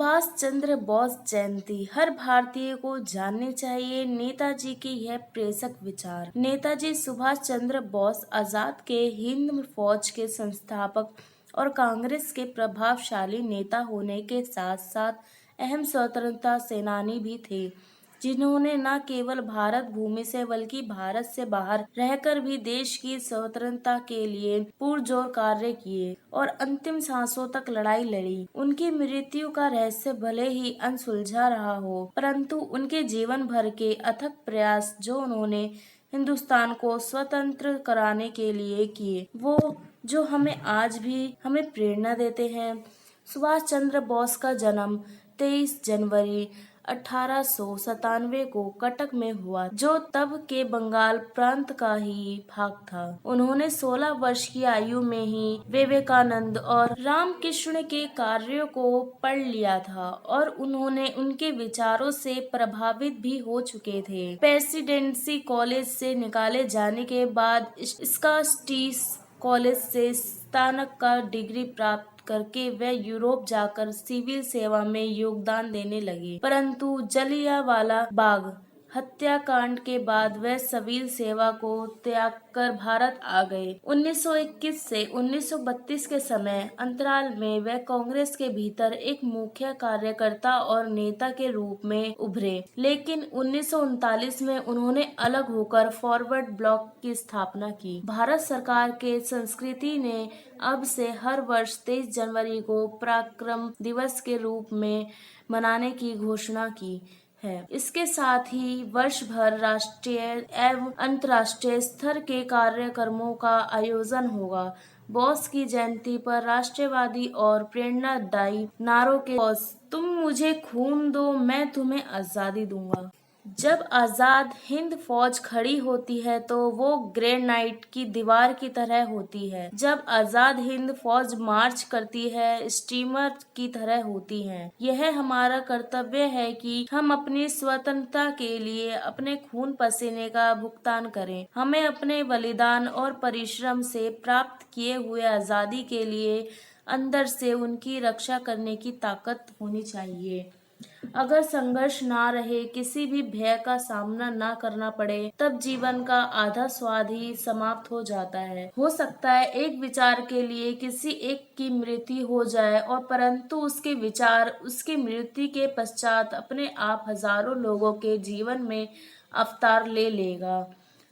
सुभाष चंद्र बोस जयंती हर भारतीय को जाननी चाहिए। नेताजी के यह प्रेरक विचार। नेताजी सुभाष चंद्र बोस आजाद के हिंद फौज के संस्थापक और कांग्रेस के प्रभावशाली नेता होने के साथ साथ अहम स्वतंत्रता सेनानी भी थे, जिन्होंने न केवल भारत भूमि से बल्कि भारत से बाहर रहकर भी देश की स्वतंत्रता के लिए पुरजोर कार्य किए और अंतिम सांसों तक लड़ाई लड़ी। उनकी मृत्यु का रहस्य भले ही अनसुलझा रहा हो, परंतु उनके जीवन भर के अथक प्रयास जो उन्होंने हिंदुस्तान को स्वतंत्र कराने के लिए किए, वो जो हमें आज भी हमें प्रेरणा देते हैं। सुभाष चंद्र बोस का जन्म 23 जनवरी 1897 को कटक में हुआ, जो तब के बंगाल प्रांत का ही भाग था। उन्होंने 16 वर्ष की आयु में ही विवेकानंद और रामकृष्ण के कार्यों को पढ़ लिया था और उन्होंने उनके विचारों से प्रभावित भी हो चुके थे। प्रेसिडेंसी कॉलेज से निकाले जाने के बाद स्कॉटिश कॉलेज से स्नातक का डिग्री प्राप्त करके वे यूरोप जाकर सिविल सेवा में योगदान देने लगे, परंतु जलियांवाला बाग हत्याकांड के बाद वे सिविल सेवा को त्याग कर भारत आ गए। 1921 से 1932 के समय अंतराल में वे कांग्रेस के भीतर एक मुख्य कार्यकर्ता और नेता के रूप में उभरे, लेकिन 1939 में उन्होंने अलग होकर फॉरवर्ड ब्लॉक की स्थापना की। भारत सरकार के संस्कृति ने अब से हर वर्ष 23 जनवरी को पराक्रम दिवस के रूप में मनाने की घोषणा की है। इसके साथ ही वर्ष भर राष्ट्रीय एवं अंतर्राष्ट्रीय स्तर के कार्यक्रमों का आयोजन होगा। बोस की जयंती पर राष्ट्रवादी और प्रेरणादायी नारों के बोस, तुम मुझे खून दो, मैं तुम्हें आजादी दूंगा। जब आजाद हिंद फौज खड़ी होती है तो वो ग्रेनाइट की दीवार की तरह होती है। जब आजाद हिंद फौज मार्च करती है, स्टीमर की तरह होती है। यह हमारा कर्तव्य है कि हम अपनी स्वतंत्रता के लिए अपने खून पसीने का भुगतान करें। हमें अपने बलिदान और परिश्रम से प्राप्त किए हुए आजादी के लिए अंदर से उनकी रक्षा करने की ताकत होनी चाहिए। अगर संघर्ष ना रहे, किसी भी भय का सामना ना करना पड़े, तब जीवन का आधा स्वाद ही समाप्त हो जाता है। हो सकता है एक विचार के लिए किसी एक की मृत्यु हो जाए और परंतु उसके विचार उसकी मृत्यु के पश्चात अपने आप हजारों लोगों के जीवन में अवतार ले लेगा।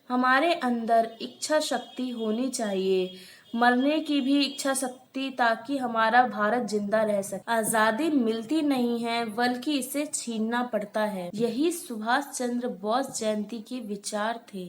हमारे अंदर इच्छा शक्ति होनी चाहिए, मरने की भी इच्छा शक्ति, ताकि हमारा भारत जिंदा रह सके। आजादी मिलती नहीं है बल्कि इसे छीनना पड़ता है। यही सुभाष चंद्र बोस जयंती के विचार थे।